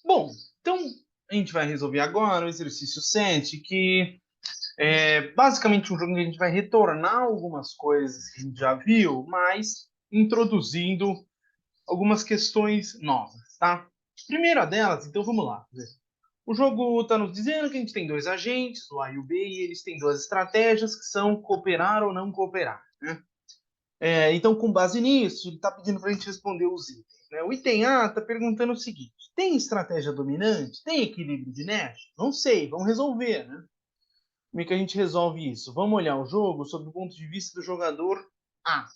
Bom, então a gente vai resolver agora o exercício 7, que é basicamente um jogo que a gente vai retornar algumas coisas que a gente já viu, mas introduzindo algumas questões novas, tá? Primeira delas, então vamos lá. O jogo está nos dizendo que a gente tem dois agentes, o A e o B, e eles têm duas estratégias que são cooperar ou não cooperar, né? Então, com base nisso, ele está pedindo para a gente responder os itens, né? O item A está perguntando o seguinte: tem estratégia dominante? Tem equilíbrio de Nash? Não sei, vamos resolver, né? Como é que a gente resolve isso? Vamos olhar o jogo sob o ponto de vista do jogador A.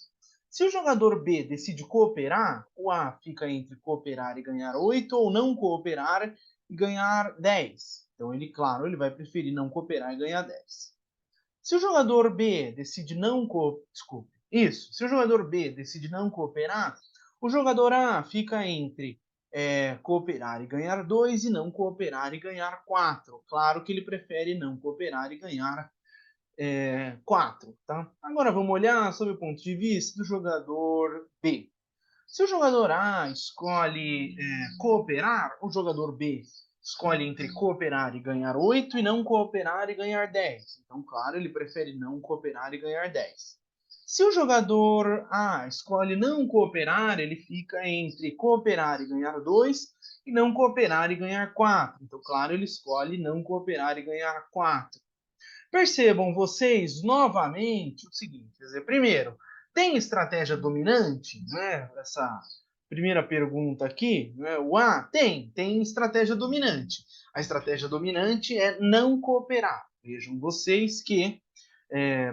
Se o jogador B decide cooperar, o A fica entre cooperar e ganhar 8 ou não cooperar e ganhar 10. Então, ele, claro, ele vai preferir não cooperar e ganhar 10. Se o jogador B decide não desculpe, isso. Se o jogador B decide não cooperar, o jogador A fica entre cooperar e ganhar 2 e não cooperar e ganhar 4. Claro que ele prefere não cooperar e ganhar 4, tá? Agora vamos olhar sob o ponto de vista do jogador B. Se o jogador A escolhe cooperar, o jogador B escolhe entre cooperar e ganhar 8 e não cooperar e ganhar 10. Então, claro, ele prefere não cooperar e ganhar 10. Se o jogador A escolhe não cooperar, ele fica entre cooperar e ganhar 2 e não cooperar e ganhar 4. Então, claro, ele escolhe não cooperar e ganhar 4. Percebam vocês novamente o seguinte, quer dizer, primeiro, tem estratégia dominante, né? Essa primeira pergunta aqui, né? O A tem estratégia dominante. A estratégia dominante é não cooperar. Vejam vocês que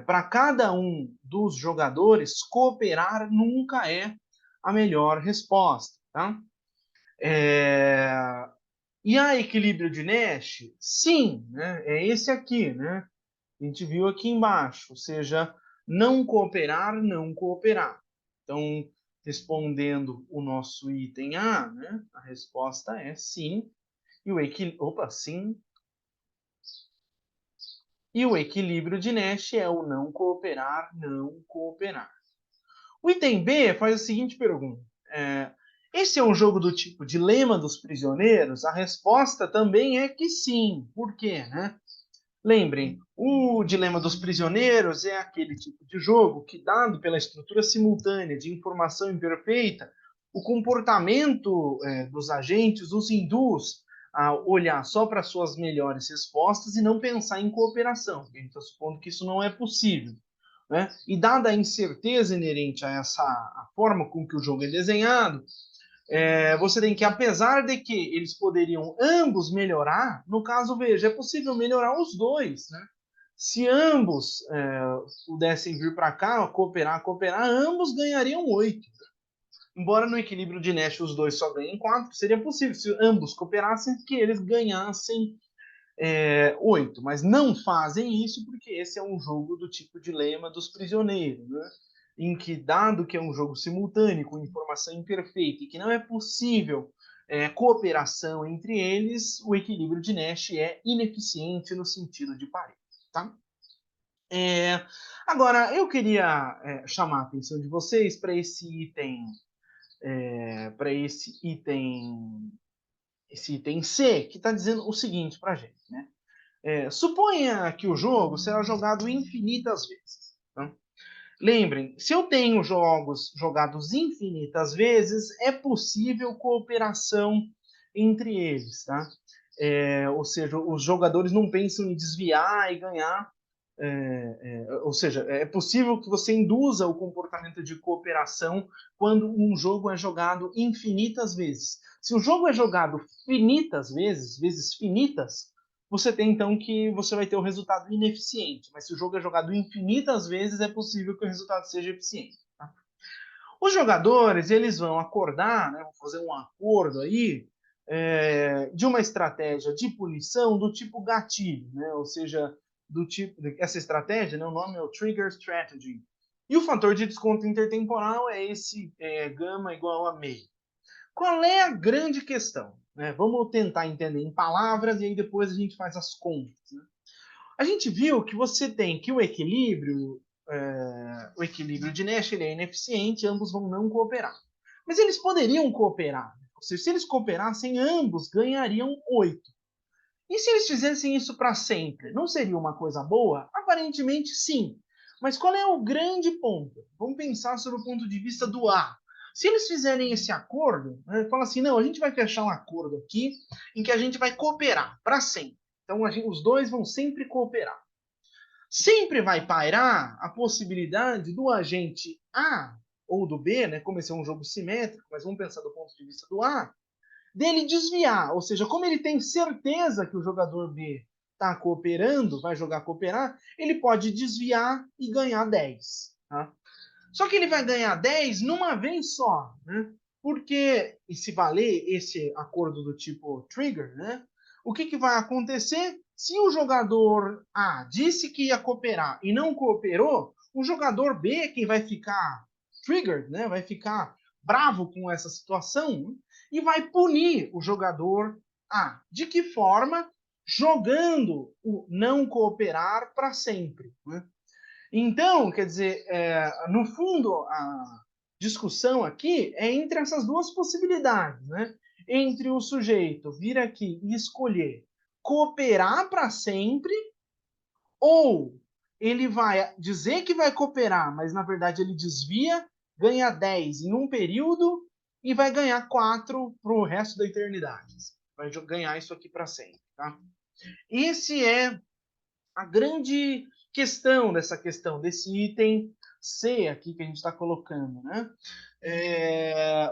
para cada um dos jogadores, cooperar nunca é a melhor resposta, tá? É... E há equilíbrio de Nash? Sim, né? É esse aqui, né? A gente viu aqui embaixo, ou seja, não cooperar, não cooperar. Então, respondendo o nosso item A, né, a resposta é sim. E o equilíbrio, opa, sim. E o equilíbrio de Nash é o não cooperar, não cooperar. O item B faz a seguinte pergunta: esse é um jogo do tipo Dilema dos Prisioneiros? A resposta também é que sim. Por quê, né? Lembrem, o Dilema dos Prisioneiros é aquele tipo de jogo que, dado pela estrutura simultânea de informação imperfeita, o comportamento dos agentes os induz a olhar só para suas melhores respostas e não pensar em cooperação. A gente está supondo que isso não é possível. Né? E dada a incerteza inerente a essa a forma com que o jogo é desenhado, você tem que, apesar de que eles poderiam ambos melhorar, no caso, veja, é possível melhorar os dois, né? Se ambos pudessem vir para cá, cooperar, ambos ganhariam 8. Embora no equilíbrio de Nash os dois só ganhem 4, seria possível, se ambos cooperassem, que eles ganhassem 8. Mas não fazem isso porque esse é um jogo do tipo Dilema dos Prisioneiros, né? Em que, dado que é um jogo simultâneo, com informação imperfeita, e que não é possível cooperação entre eles, o equilíbrio de Nash é ineficiente no sentido de Pareto. Tá? Agora, eu queria chamar a atenção de vocês para esse item C, que está dizendo o seguinte para a gente, né? Suponha que o jogo será jogado infinitas vezes. Tá? Lembrem, se eu tenho jogos jogados infinitas vezes, é possível cooperação entre eles, tá? Ou seja, os jogadores não pensam em desviar e ganhar. Ou seja, é possível que você induza o comportamento de cooperação quando um jogo é jogado infinitas vezes. Se o jogo é jogado finitas vezes, vezes finitas, você tem então que você vai ter o resultado ineficiente. Mas se o jogo é jogado infinitas vezes, é possível que o resultado seja eficiente. Tá? Os jogadores eles vão acordar, né, vão fazer um acordo aí de uma estratégia de punição do tipo gatilho, né? Ou seja, do tipo essa estratégia, né, o nome é o Trigger Strategy. E o fator de desconto intertemporal é esse gama igual a meio. Qual é a grande questão? Né? Vamos tentar entender em palavras e aí depois a gente faz as contas. Né? A gente viu que você tem que o equilíbrio de Nash ele é ineficiente, ambos vão não cooperar. Mas eles poderiam cooperar. Ou seja, se eles cooperassem, ambos ganhariam 8. E se eles fizessem isso para sempre? Não seria uma coisa boa? Aparentemente, sim. Mas qual é o grande ponto? Vamos pensar sobre o ponto de vista do A. Se eles fizerem esse acordo, né, fala assim, não, a gente vai fechar um acordo aqui em que a gente vai cooperar para sempre. Então, os dois vão sempre cooperar. Sempre vai pairar a possibilidade do agente A ou do B, né, como esse é um jogo simétrico, mas vamos pensar do ponto de vista do A, dele desviar, ou seja, como ele tem certeza que o jogador B está cooperando, vai jogar cooperar, ele pode desviar e ganhar 10. Tá? Só que ele vai ganhar 10 numa vez só, né? Porque, e se valer esse acordo do tipo trigger, né? O que vai acontecer? Se o jogador A disse que ia cooperar e não cooperou, o jogador B, quem vai ficar triggered, né? Vai ficar bravo com essa situação e vai punir o jogador A. De que forma? Jogando o não cooperar para sempre. Né? Então, quer dizer, no fundo, a discussão aqui é entre essas duas possibilidades, né? Entre o sujeito vir aqui e escolher cooperar para sempre, ou ele vai dizer que vai cooperar, mas na verdade ele desvia, ganha 10 em um período e vai ganhar 4 para o resto da eternidade. Vai ganhar isso aqui para sempre, tá? Esse é a grande questão desse item C aqui que a gente está colocando, né?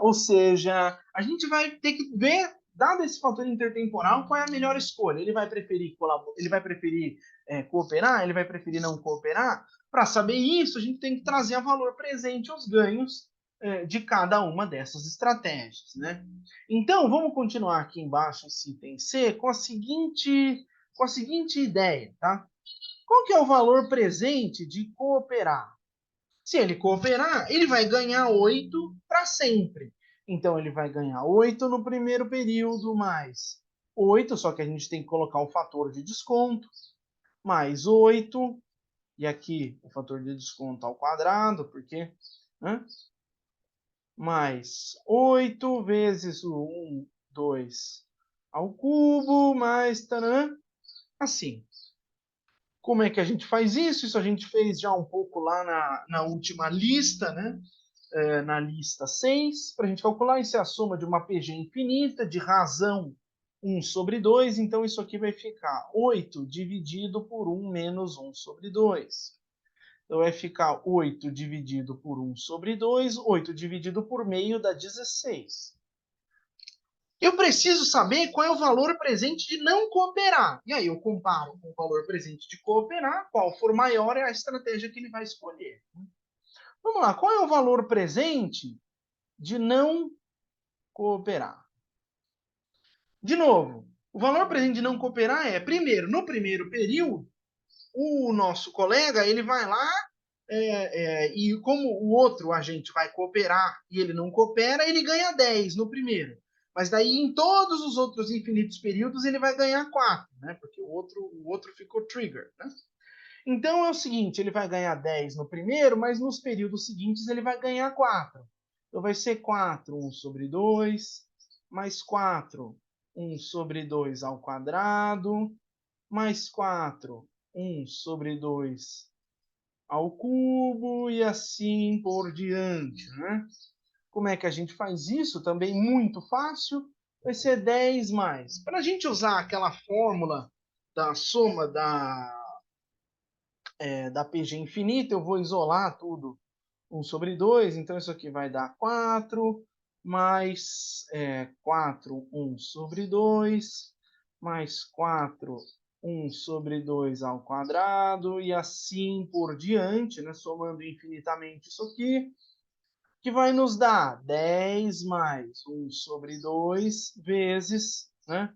Ou seja, a gente vai ter que ver, dado esse fator intertemporal, qual é a melhor escolha. Ele vai preferir cooperar, ele vai preferir não cooperar. Para saber isso, a gente tem que trazer a valor presente os ganhos de cada uma dessas estratégias, né? Então, vamos continuar aqui embaixo esse item C com a seguinte ideia, tá? Qual que é o valor presente de cooperar? Se ele cooperar, ele vai ganhar 8 para sempre. Então, ele vai ganhar 8 no primeiro período, mais 8, só que a gente tem que colocar o fator de desconto, mais 8, e aqui o fator de desconto ao quadrado, porque... Né? Mais 8 vezes o 1, 2 ao cubo, mais... Taran, assim. Como é que a gente faz isso? Isso a gente fez já um pouco lá na última lista, né? Na lista 6. Para a gente calcular, isso é a soma de uma PG infinita, de razão 1 sobre 2. Então, isso aqui vai ficar 8 dividido por 1 menos 1 sobre 2. Então, vai ficar 8 dividido por 1 sobre 2. 8 dividido por meio dá 16. Eu preciso saber qual é o valor presente de não cooperar. E aí eu comparo com o valor presente de cooperar, qual for maior é a estratégia que ele vai escolher. Vamos lá, qual é o valor presente de não cooperar? De novo, o valor presente de não cooperar é, primeiro, no primeiro período, o nosso colega ele vai lá e como o outro agente vai cooperar e ele não coopera, ele ganha 10 no primeiro. Mas daí, em todos os outros infinitos períodos, ele vai ganhar 4, né? Porque o outro ficou trigger, né? Então, é o seguinte, ele vai ganhar 10 no primeiro, mas nos períodos seguintes ele vai ganhar 4. Então, vai ser 4, 1 sobre 2, mais 4, 1 sobre 2 ao quadrado, mais 4, 1 sobre 2 ao cubo e assim por diante, né? Como é que a gente faz isso? Também muito fácil. Vai ser 10 mais. Para a gente usar aquela fórmula da soma da PG infinita, eu vou isolar tudo 1 sobre 2. Então, isso aqui vai dar 4 mais 4, 1 sobre 2, mais 4, 1 sobre 2 ao quadrado, e assim por diante, né? Somando infinitamente isso aqui, que vai nos dar 10 mais 1 sobre 2 vezes, né?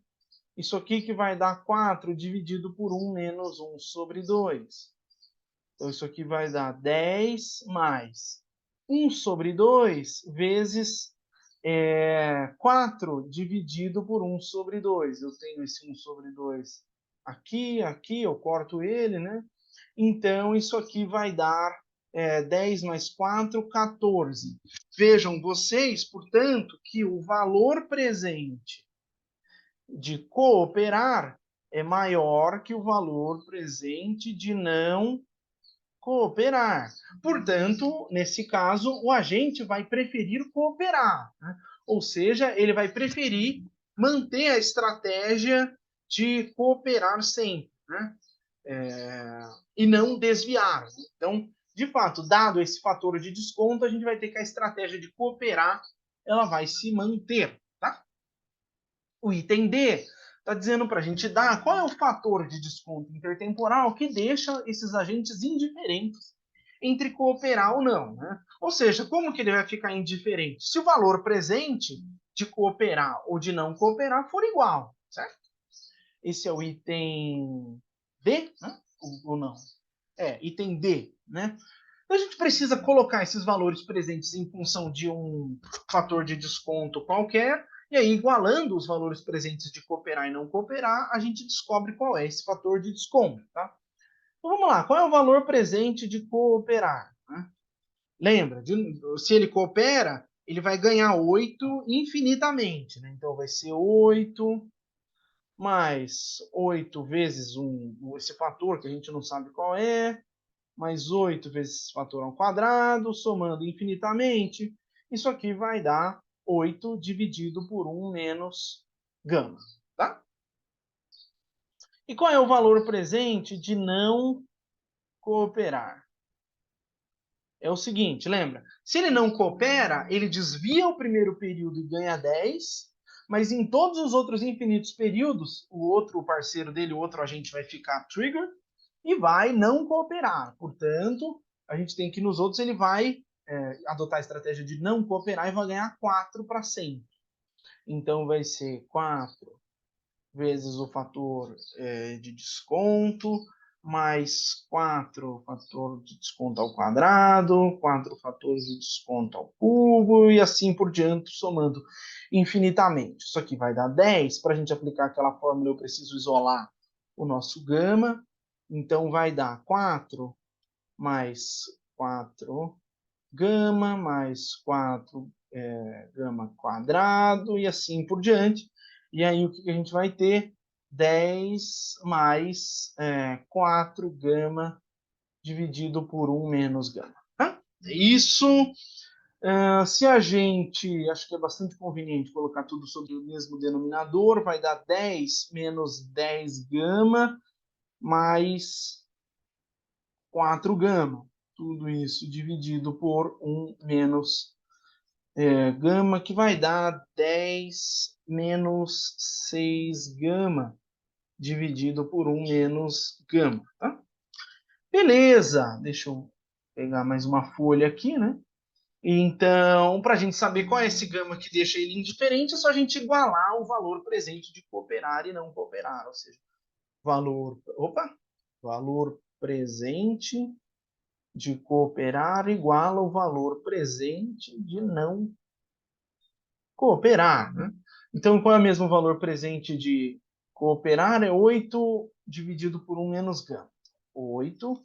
Isso aqui que vai dar 4 dividido por 1 menos 1 sobre 2. Então, isso aqui vai dar 10 mais 1 sobre 2 vezes 4 dividido por 1 sobre 2. Eu tenho esse 1 sobre 2 aqui, eu corto ele, né? Então, isso aqui vai dar 10 mais 4, 14. Vejam vocês, portanto, que o valor presente de cooperar é maior que o valor presente de não cooperar. Portanto, nesse caso, o agente vai preferir cooperar, né? Ou seja, ele vai preferir manter a estratégia de cooperar sempre, né? E não desviar. Então, de fato, dado esse fator de desconto, a gente vai ter que a estratégia de cooperar ela vai se manter, tá? O item D está dizendo para a gente dar qual é o fator de desconto intertemporal que deixa esses agentes indiferentes entre cooperar ou não, né? Ou seja, como que ele vai ficar indiferente? Se o valor presente de cooperar ou de não cooperar for igual, certo? Esse é o item D, né? Ou não? Item D, né? Então, a gente precisa colocar esses valores presentes em função de um fator de desconto qualquer, e aí, igualando os valores presentes de cooperar e não cooperar, a gente descobre qual é esse fator de desconto, tá? Então, vamos lá. Qual é o valor presente de cooperar, né? Lembra, se ele coopera, ele vai ganhar 8 infinitamente, né? Então, vai ser 8 mais 8 vezes esse fator que a gente não sabe qual é, mais 8 vezes esse fator ao quadrado, somando infinitamente, isso aqui vai dar 8 dividido por 1 menos gama, tá? E qual é o valor presente de não cooperar? É o seguinte, lembra? Se ele não coopera, ele desvia o primeiro período e ganha 10, mas em todos os outros infinitos períodos, o outro parceiro dele, o outro agente vai ficar trigger e vai não cooperar. Portanto, a gente tem que nos outros ele vai adotar a estratégia de não cooperar e vai ganhar 4 para sempre. Então vai ser 4 vezes o fator de desconto, mais 4 fator de desconto ao quadrado, 4 fatores de desconto ao cubo, e assim por diante, somando infinitamente. Isso aqui vai dar 10. Para a gente aplicar aquela fórmula, eu preciso isolar o nosso gama. Então, vai dar 4 mais 4 gama, mais 4 gama quadrado, e assim por diante. E aí, o que a gente vai ter? 10 mais 4 gama dividido por 1 menos gama. Tá? Isso, se a gente, acho que é bastante conveniente colocar tudo sobre o mesmo denominador, vai dar 10 menos 10 gama mais 4 gama. Tudo isso dividido por 1 menos gama, que vai dar 10 menos 6 gama dividido por 1 menos gama. Tá? Beleza, deixa eu pegar mais uma folha aqui, né? Então, para a gente saber qual é esse gama que deixa ele indiferente, é só a gente igualar o valor presente de cooperar e não cooperar, ou seja, valor presente de cooperar iguala o valor presente de não cooperar, né? Então, qual é o mesmo valor presente de cooperar? É 8 dividido por 1 menos gama. 8,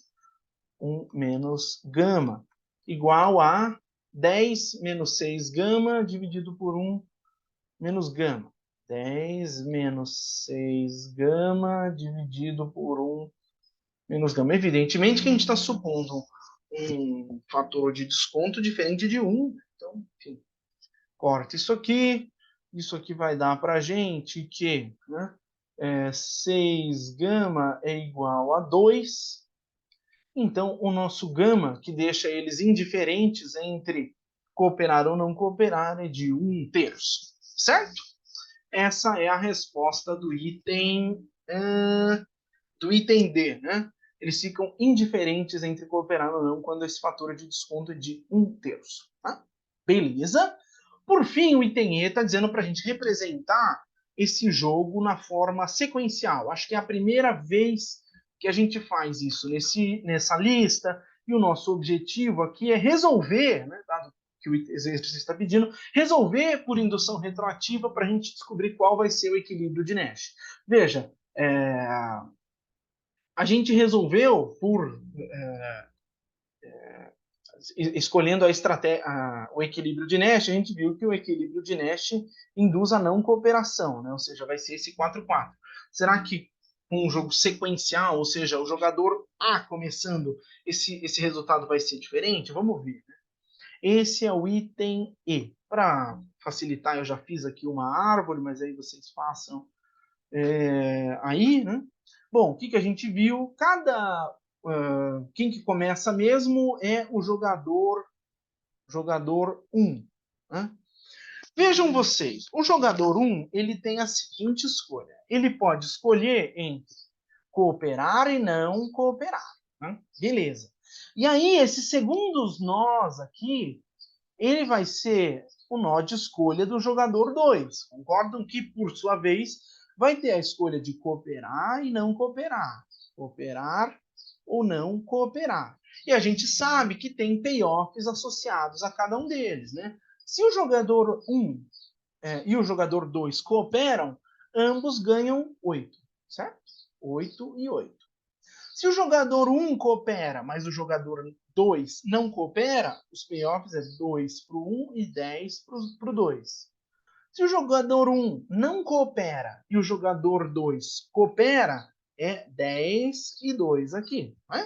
1 menos gama, igual a 10 menos 6 gama dividido por 1 menos gama. 10 menos 6 gama dividido por 1 menos gama. Evidentemente que a gente está supondo um fator de desconto diferente de 1. Então, enfim, corta isso aqui vai dar para a gente que 6 gama é igual a 2. Então, o nosso gama, que deixa eles indiferentes entre cooperar ou não cooperar, é de 1/3. Certo? Essa é a resposta do item D. Né? Eles ficam indiferentes entre cooperar ou não quando esse fator de desconto é de 1/3. Tá? Beleza? Por fim, o item E está dizendo para a gente representar esse jogo na forma sequencial. Acho que é a primeira vez que a gente faz isso nessa lista, e o nosso objetivo aqui é resolver, né, dado que o exercício está pedindo, resolver por indução retroativa para a gente descobrir qual vai ser o equilíbrio de Nash. Veja, a gente resolveu por escolhendo a estratégia, o equilíbrio de Nash, a gente viu que o equilíbrio de Nash induz a não cooperação, né? Ou seja, vai ser esse 4-4. Será que com um jogo sequencial, ou seja, o jogador A começando, esse resultado vai ser diferente? Vamos ver. Né? Esse é o item E. Para facilitar, eu já fiz aqui uma árvore, mas aí vocês façam aí, né? Bom, o que a gente viu? Quem que começa mesmo é o jogador 1. Né? Vejam vocês, o jogador 1 ele tem a seguinte escolha. Ele pode escolher entre cooperar e não cooperar. Né? Beleza. E aí, esses segundos nós aqui, ele vai ser o nó de escolha do jogador 2. Concordam que, por sua vez, vai ter a escolha de cooperar e não cooperar. Cooperar ou não cooperar. E a gente sabe que tem payoffs associados a cada um deles. Né? Se o jogador 1 e o jogador 2 cooperam, ambos ganham 8, certo? 8 e 8. Se o jogador 1 coopera, mas o jogador 2 não coopera, os payoffs é 2 para o 1 e 10 para o 2. Se o jogador 1 não coopera e o jogador 2 coopera, é 10 e 2 aqui. Né?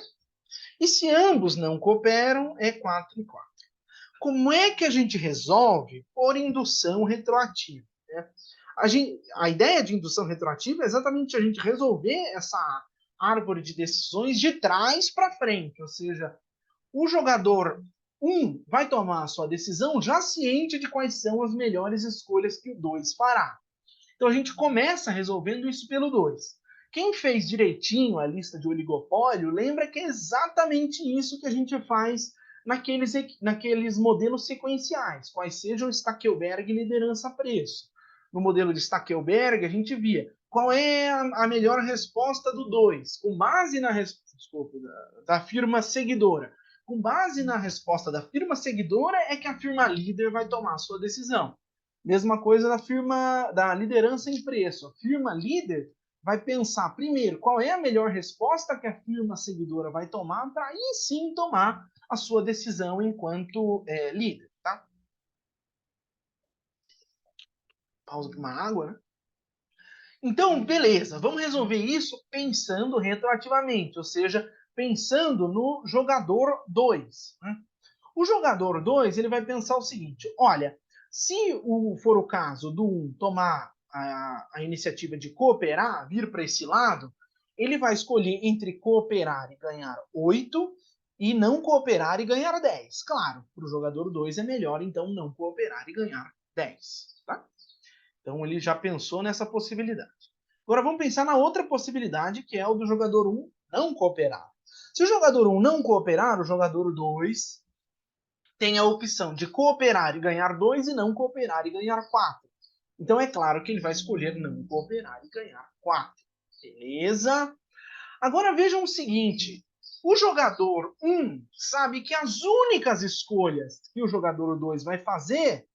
E se ambos não cooperam, é 4 e 4. Como é que a gente resolve por indução retroativa? Né? A ideia de indução retroativa é exatamente a gente resolver essa árvore de decisões de trás para frente, ou seja, o jogador 1 vai tomar a sua decisão já ciente de quais são as melhores escolhas que o 2 fará. Então a gente começa resolvendo isso pelo 2. Quem fez direitinho a lista de oligopólio lembra que é exatamente isso que a gente faz naqueles modelos sequenciais, quais sejam Stackelberg e liderança-preço. No modelo de Stackelberg, a gente via qual é a melhor resposta do 2, com base na resposta da firma seguidora. Com base na resposta da firma seguidora é que a firma líder vai tomar a sua decisão. Mesma coisa da liderança em preço. A firma líder vai pensar primeiro qual é a melhor resposta que a firma seguidora vai tomar para aí sim tomar a sua decisão enquanto líder. Tá? Pausa para uma água, né? Então, beleza, vamos resolver isso pensando retroativamente, ou seja, pensando no jogador 2. Né? O jogador 2 ele vai pensar o seguinte: olha, se for o caso do 1 tomar a iniciativa de cooperar, vir para esse lado, ele vai escolher entre cooperar e ganhar 8 e não cooperar e ganhar 10. Claro, para o jogador 2 é melhor então não cooperar e ganhar 10. Tá? Então ele já pensou nessa possibilidade. Agora vamos pensar na outra possibilidade, que é o do jogador 1 não cooperar. Se o jogador 1 não cooperar, o jogador 2 tem a opção de cooperar e ganhar 2 e não cooperar e ganhar 4. Então é claro que ele vai escolher não cooperar e ganhar 4. Beleza? Agora vejam o seguinte: o jogador 1 sabe que as únicas escolhas que o jogador 2 vai fazer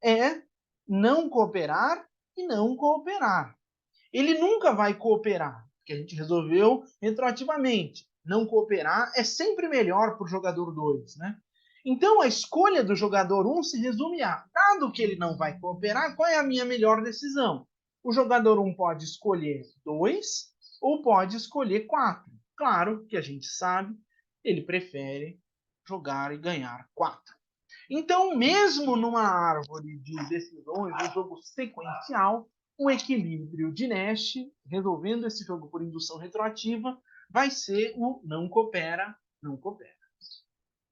é não cooperar e não cooperar. Ele nunca vai cooperar, porque a gente resolveu retroativamente. Não cooperar é sempre melhor para o jogador 2, né? Então, a escolha do jogador 1 se resume a, dado que ele não vai cooperar, qual é a minha melhor decisão? O jogador 1 pode escolher 2 ou pode escolher 4. Claro que a gente sabe, ele prefere jogar e ganhar 4. Então, mesmo numa árvore de decisões, um jogo sequencial, o equilíbrio de Nash, resolvendo esse jogo por indução retroativa, vai ser o não coopera, não coopera.